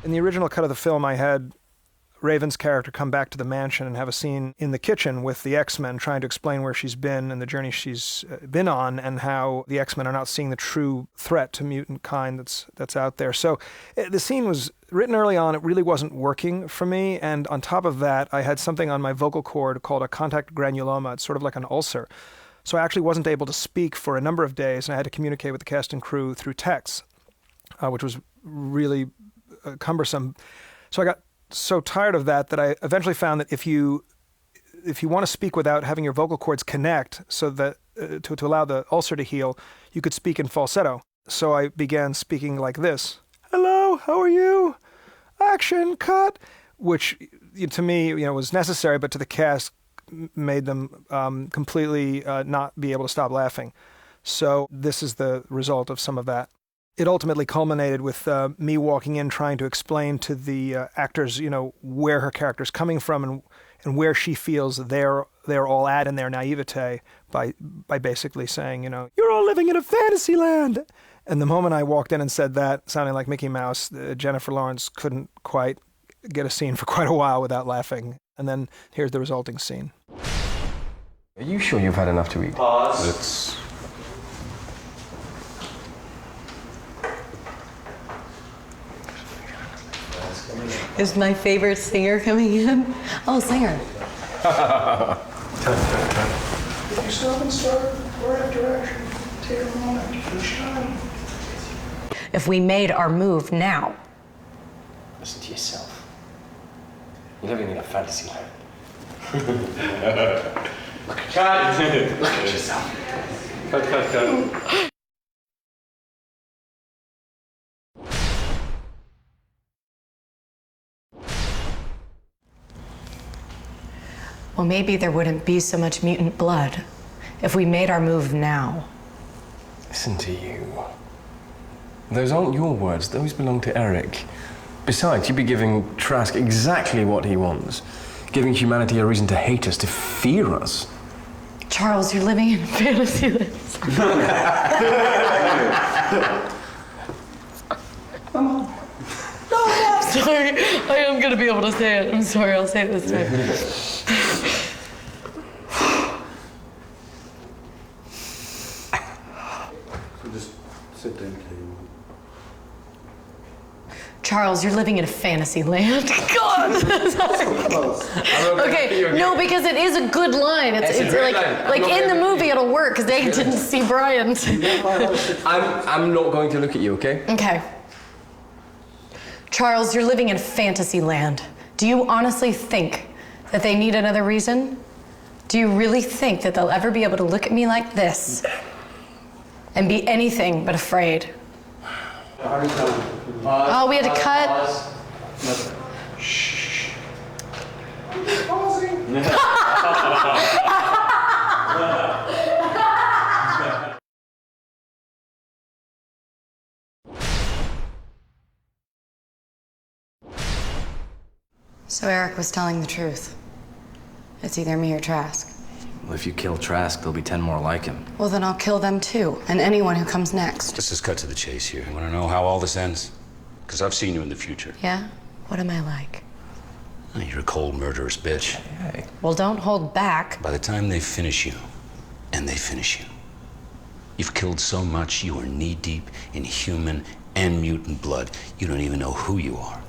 In the original cut of the film, I had Raven's character come back to the mansion and have a scene in the kitchen with the X-Men trying to explain where she's been and the journey she's been on and how the X-Men are not seeing the true threat to mutant kind that's out there. So the scene was written early on. It really wasn't working for me. And on top of that, I had something on my vocal cord called a contact granuloma. It's sort of like an ulcer. So I actually wasn't able to speak for a number of days, and I had to communicate with the cast and crew through text, which was really cumbersome. So I got so tired of that I eventually found that if you want to speak without having your vocal cords connect so that to allow the ulcer to heal, you could speak in falsetto. So I began speaking like this. Hello, how are you? Action, cut. Which to me, was necessary, but to the cast made them completely not be able to stop laughing. So this is the result of some of that. It ultimately culminated with me walking in trying to explain to the actors, where her character's coming from and where she feels they're all at in their naivete by basically saying, you're all living in a fantasy land. And the moment I walked in and said that, sounding like Mickey Mouse, Jennifer Lawrence couldn't quite get a scene for quite a while without laughing. And then here's the resulting scene. Are you sure you've had enough to eat? Pause. Is my favorite singer coming in? Oh, singer. If you stop and start, or after action, take a moment and shine. If we made our move now. Listen to yourself. You're living in a fantasy land. Look at yourself. Cut. Well, maybe there wouldn't be so much mutant blood if we made our move now. Listen to you. Those aren't your words, those belong to Eric. Besides, you'd be giving Trask exactly what he wants. Giving humanity a reason to hate us, to fear us. Charles, you're living in fantasy land. Sorry, I am gonna be able to say it. I'm sorry, I'll say it this time. Just sit down, please. Charles, you're living in a fantasy land. God! Okay, no, because it is a good line. It's like in the movie it'll work because they didn't see Brian. I'm not going to look at you, okay? Okay. Charles, you're living in fantasy land. Do you honestly think that they need another reason? Do you really think that they'll ever be able to look at me like this and be anything but afraid? Oh, we had to cut. Shh. So Eric was telling the truth. It's either me or Trask. Well, if you kill Trask, there'll be 10 more like him. Well, then I'll kill them too, and anyone who comes next. Let's just cut to the chase here. You want to know how all this ends? Because I've seen you in the future. Yeah? What am I like? Oh, you're a cold, murderous bitch. Hey. Well, don't hold back. By the time they finish you, and they finish you, you've killed so much you are knee-deep in human and mutant blood, you don't even know who you are.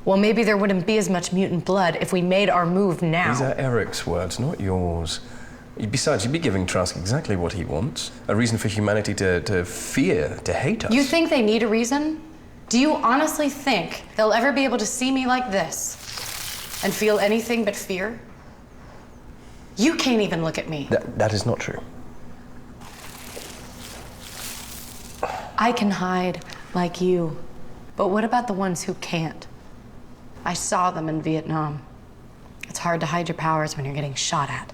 Well, maybe there wouldn't be as much mutant blood if we made our move now. These are Eric's words, not yours. Besides, you'd be giving Trask exactly what he wants. A reason for humanity to fear, to hate us. You think they need a reason? Do you honestly think they'll ever be able to see me like this and feel anything but fear? You can't even look at me. That is not true. I can hide like you, but what about the ones who can't? I saw them in Vietnam. It's hard to hide your powers when you're getting shot at.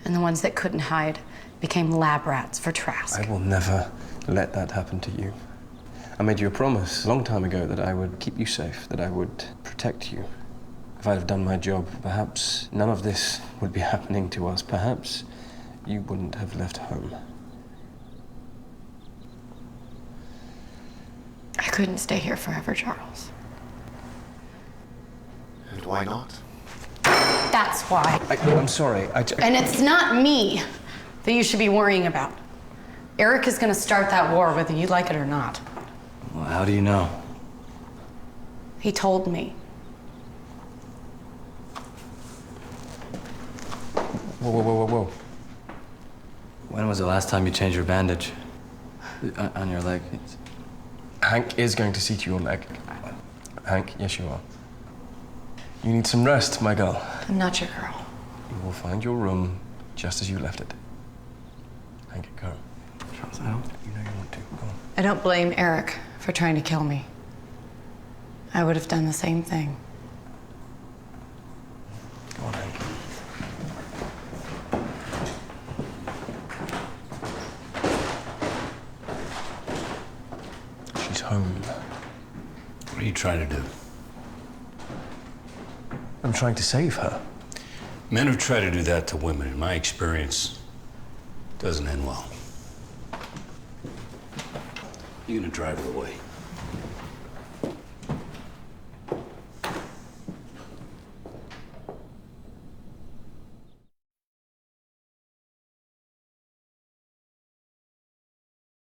And the ones that couldn't hide became lab rats for Trask. I will never let that happen to you. I made you a promise a long time ago that I would keep you safe, that I would protect you. If I'd have done my job, perhaps none of this would be happening to us. Perhaps you wouldn't have left home. I couldn't stay here forever, Charles. And why not? That's why. I'm sorry. And it's not me that you should be worrying about. Eric is gonna start that war whether you like it or not. Well, how do you know? He told me. Whoa, whoa, whoa, whoa, whoa. When was the last time you changed your bandage? On your leg? Hank is going to see to your leg. Hank, yes you are. You need some rest, my girl. I'm not your girl. You will find your room just as you left it. Hank, go. Charles, I don't... You know you want to. Go on. I don't blame Eric for trying to kill me. I would have done the same thing. Go on, Hank. She's home. What are you trying to do? I'm trying to save her. Men who try to do that to women, in my experience, doesn't end well. You're gonna drive her away.